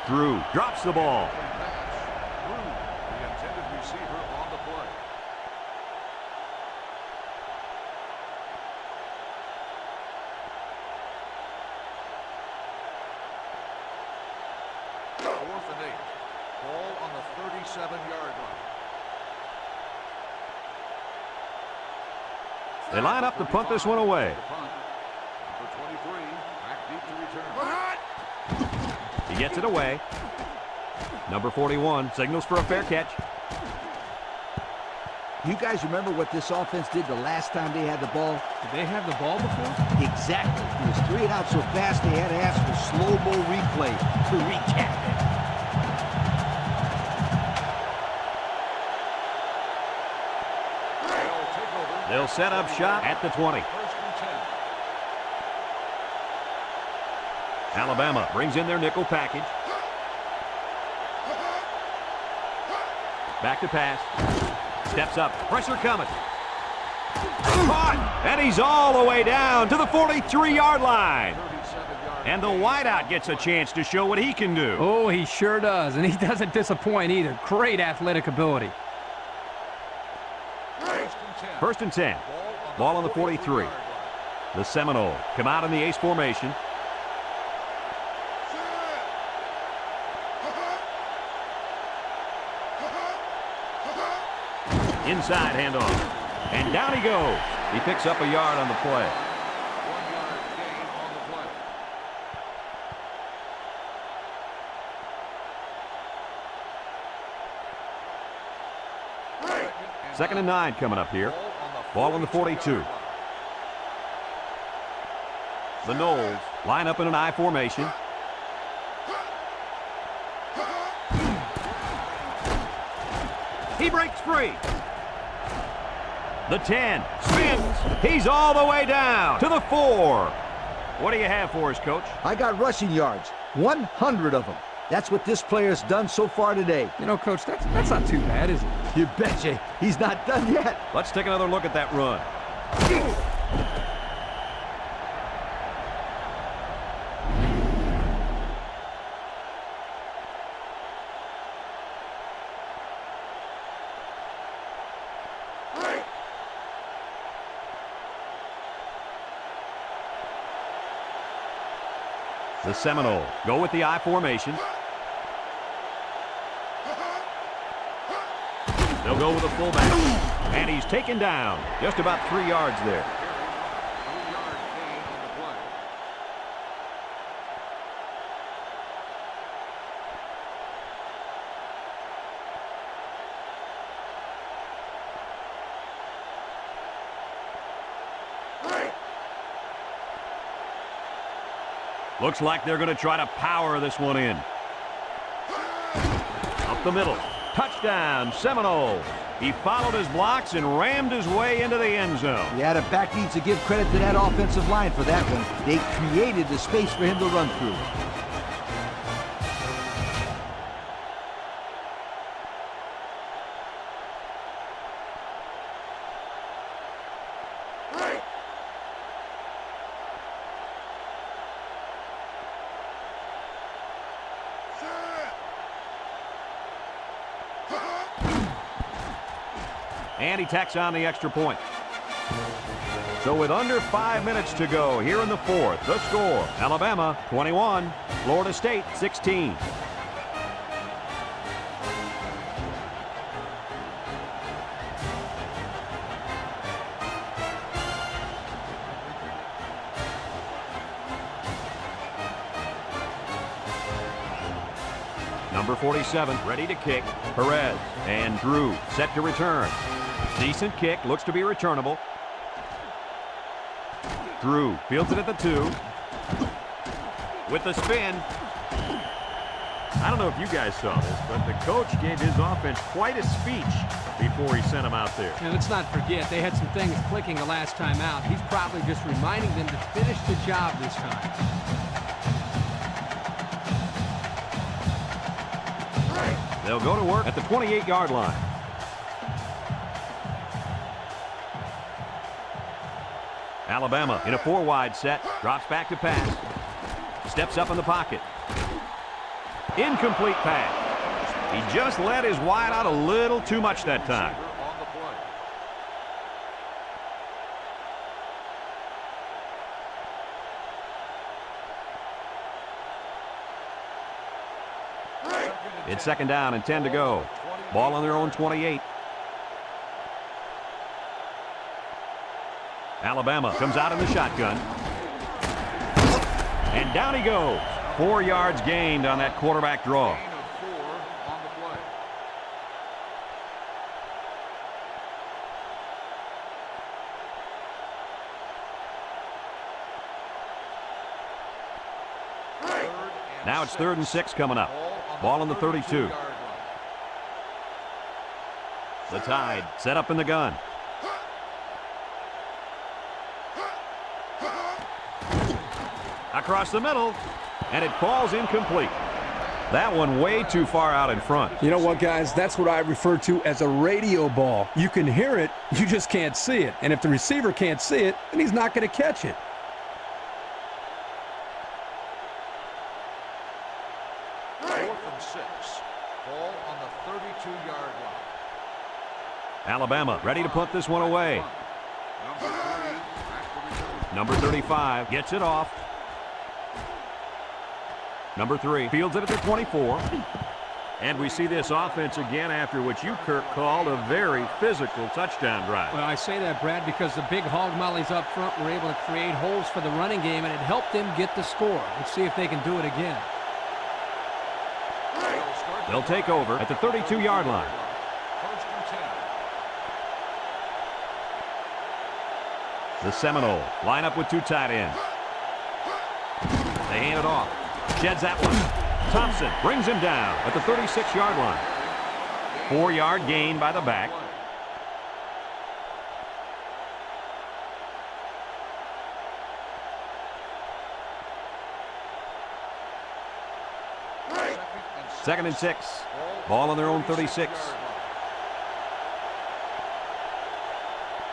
[SPEAKER 1] Drew drops the ball.
[SPEAKER 4] Drew, the intended receiver on the play. Fourth and 8. Ball on the 37-yard line.
[SPEAKER 1] They line up to punt this one away.
[SPEAKER 4] Number 23, back deep to return.
[SPEAKER 1] He gets it away. Number 41 signals for a fair catch.
[SPEAKER 3] You guys remember what this offense did the last time they had the ball?
[SPEAKER 2] Did they have the ball before?
[SPEAKER 3] Exactly. It was 3 and out so fast they had to ask for slow-mo replay to recap it.
[SPEAKER 4] They'll take over.
[SPEAKER 1] They'll set up shop at the 20.
[SPEAKER 4] First and 10.
[SPEAKER 1] Alabama brings in their nickel package. Back to pass. Steps up. Pressure coming. Caught! And he's all the way down to the 43-yard line.
[SPEAKER 4] 37-yard.
[SPEAKER 1] And the wideout gets a chance to show what he can do.
[SPEAKER 2] Oh, he sure does, and he doesn't disappoint either. Great athletic ability.
[SPEAKER 4] First and 10.
[SPEAKER 1] First and 10. Ball on the 43. The Seminoles come out in the ace formation. Inside handoff. And down he goes. He picks up a yard on the play.
[SPEAKER 4] 1-yard gain on the play.
[SPEAKER 1] Second and 9 coming up here. Ball on the 42. The Noles line up in an I formation. He breaks free. The 10 spins. He's all the way down to the 4. What do you have for us, Coach?
[SPEAKER 3] I got rushing yards, 100 of them. That's what this player's done so far today.
[SPEAKER 2] You know, Coach, that's not too bad, is it?
[SPEAKER 3] You betcha. He's not done yet.
[SPEAKER 1] Let's take another look at that run. The Seminoles go with the I formation. They'll go with a fullback. And he's taken down. Just about 3 yards there.
[SPEAKER 4] 3-yard gain on the play.
[SPEAKER 1] Looks like they're going to try to power this one in. Up the middle. Touchdown, Seminoles. He followed his blocks and rammed his way into the end zone.
[SPEAKER 3] Yeah, the back needs to give credit to that offensive line for that one. They created the space for him to run through.
[SPEAKER 1] And he tacks on the extra point. So with under 5 minutes to go here in the 4th, the score, Alabama 21, Florida State 16. Number 47, ready to kick. Perez and Drew set to return. Decent kick, looks to be returnable. Drew fields it at the 2. With the spin, I don't know if you guys saw this, but the coach gave his offense quite a speech before he sent them out there.
[SPEAKER 2] And let's not forget, they had some things clicking the last time out. He's probably just reminding them to finish the job this time.
[SPEAKER 1] They'll go to work at the 28-yard line. Alabama in a 4-wide set, drops back to pass. Steps up in the pocket. Incomplete pass. He just let his wide out a little too much that time.
[SPEAKER 4] On the play.
[SPEAKER 1] It's second down and 10 to go. Ball on their own 28. Alabama comes out in the shotgun. And down he goes. 4 yards gained on that quarterback draw.
[SPEAKER 4] Gain of 4 on the play.
[SPEAKER 1] Now it's 3rd and 6 coming up. Ball on the 32. The Tide set up in the gun. Across the middle, and it falls incomplete. That one way too far out in front.
[SPEAKER 6] You know what, guys? That's what I refer to as a radio ball. You can hear it, you just can't see it. And if the receiver can't see it, then he's not going to catch it.
[SPEAKER 4] Fourth and 6. Ball on the 32-yard line.
[SPEAKER 1] Alabama ready to put this one away. Number 35 gets it off. Number 3 fields it at the 24. And we see this offense again after what you, Kirk, called a very physical touchdown drive.
[SPEAKER 2] Well, I say that, Brad, because the big hog mollies up front were able to create holes for the running game, and it helped them get the score. Let's see if they can do it again.
[SPEAKER 1] They'll take over at the 32-yard line.
[SPEAKER 4] First and 10.
[SPEAKER 1] The Seminoles line up with 2 tight ends. They hand it off. Sheds that one. Thompson brings him down at the 36-yard line. 4-yard gain by the back. Second and 6. Ball on their own 36.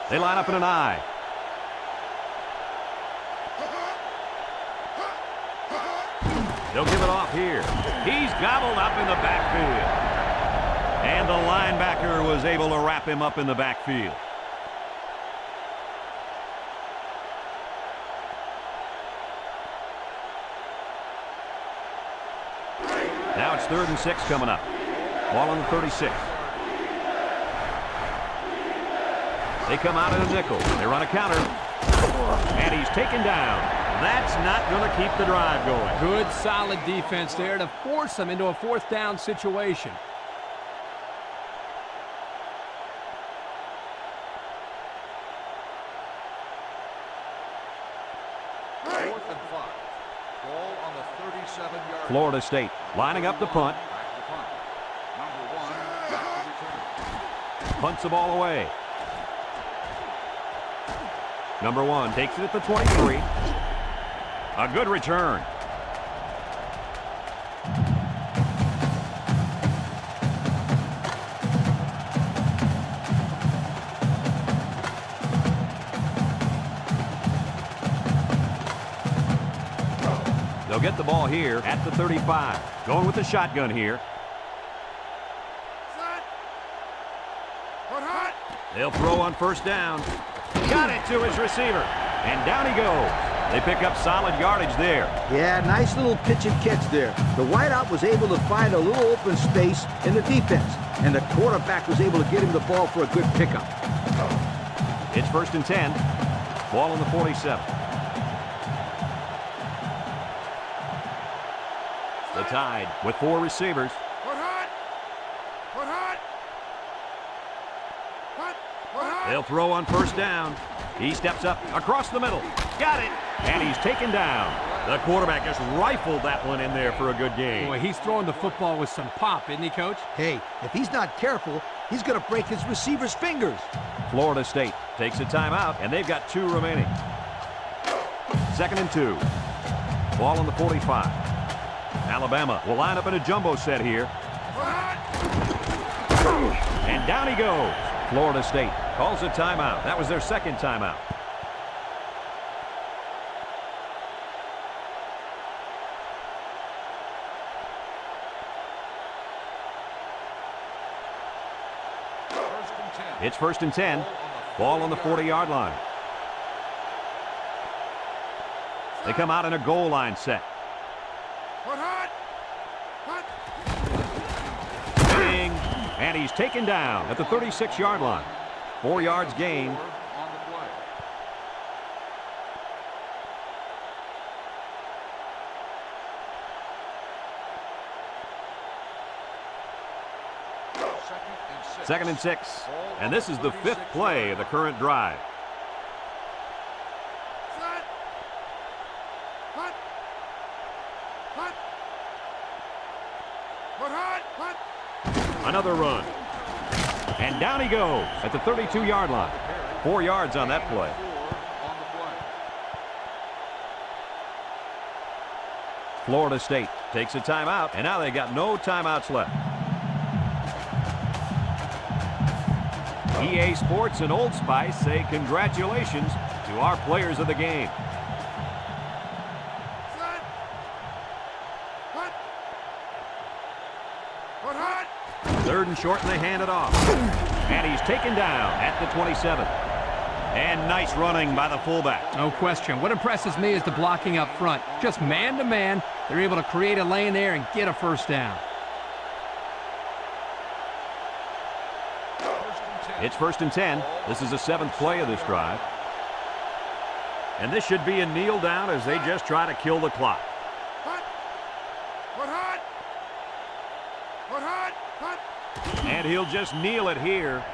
[SPEAKER 1] They line up in an I. They'll give it off here. He's gobbled up in the backfield. And the linebacker was able to wrap him up in the backfield. Now it's 3rd and 6 coming up. Ball on the 36. They come out in a nickel. They run a counter. And he's taken down. That's not going to keep the drive going.
[SPEAKER 2] Good, solid defense there to force them into a 4th down situation.
[SPEAKER 4] Fourth and 5. Ball on the 37-yard line.
[SPEAKER 1] Florida State lining up the punt.
[SPEAKER 4] Back to punt. Number 1 back to return.
[SPEAKER 1] Punts the ball away. Number 1 takes it at the 23. A good return. They'll get the ball here at the 35. Going with the shotgun here. They'll throw on 1st down. Got it to his receiver. And down he goes. They pick up solid yardage there.
[SPEAKER 3] Yeah, nice little pitch and catch there. The wideout was able to find a little open space in the defense, and the quarterback was able to get him the ball for a good pickup.
[SPEAKER 1] It's 1st and 10. Ball on the 47. The Tide with 4 receivers. They'll throw on 1st down. He steps up across the middle. Got it. And he's taken down. The quarterback just rifled that one in there for a good game.
[SPEAKER 2] Boy, he's throwing the football with some pop, isn't he, Coach?
[SPEAKER 3] Hey, if he's not careful, he's going to break his receiver's fingers.
[SPEAKER 1] Florida State takes a timeout, and they've got 2 remaining. 2nd and 2. Ball on the 45. Alabama will line up in a jumbo set here. And down he goes. Florida State calls a timeout. That was their 2nd timeout. It's 1st and 10. Ball on the 40-yard line. They come out in a goal line set. Bang! And he's taken down at the 36-yard line. 4 yards gained.
[SPEAKER 4] On the play.
[SPEAKER 1] Second and 6. And this is the 5th play of the current drive. Another run. And down he goes at the 32-yard line. 4 yards on that play. Florida State takes a timeout, and now they got no timeouts left. EA Sports and Old Spice say congratulations to our players of the game. Third and short, and they hand it off. And he's taken down at the 27. And nice running by the fullback.
[SPEAKER 2] No question. What impresses me is the blocking up front. Just man-to-man, they're able to create a lane there and get a first down.
[SPEAKER 1] It's 1st and 10. This is the 7th play of this drive. And this should be a kneel down as they just try to kill the clock. And he'll just kneel it here.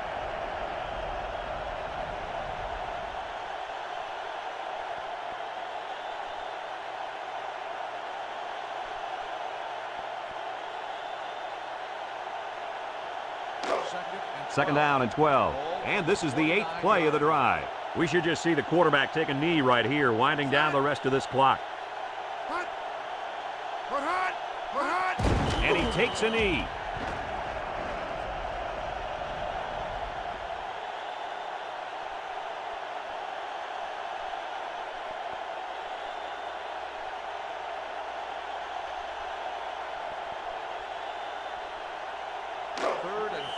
[SPEAKER 1] Second down and 12. And this is the 8th play of the drive. We should just see the quarterback take a knee right here, winding down the rest of this clock. And he takes a knee.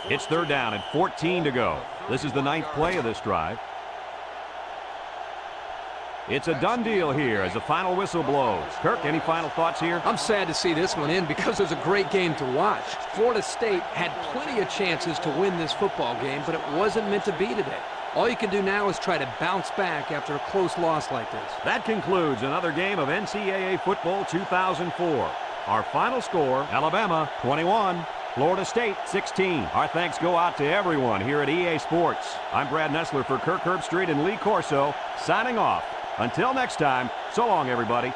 [SPEAKER 1] It's 3rd down and 14 to go. This is the 9th play of this drive. It's a done deal here as the final whistle blows. Kirk, any final thoughts here?
[SPEAKER 2] I'm sad to see this one in because it was a great game to watch. Florida State had plenty of chances to win this football game, but it wasn't meant to be today. All you can do now is try to bounce back after a close loss like this.
[SPEAKER 1] That concludes another game of NCAA Football 2004. Our final score, Alabama 21. Florida State 16. Our thanks go out to everyone here at EA Sports. I'm Brad Nessler for Kirk Herbstreit and Lee Corso, signing off. Until next time, so long, everybody.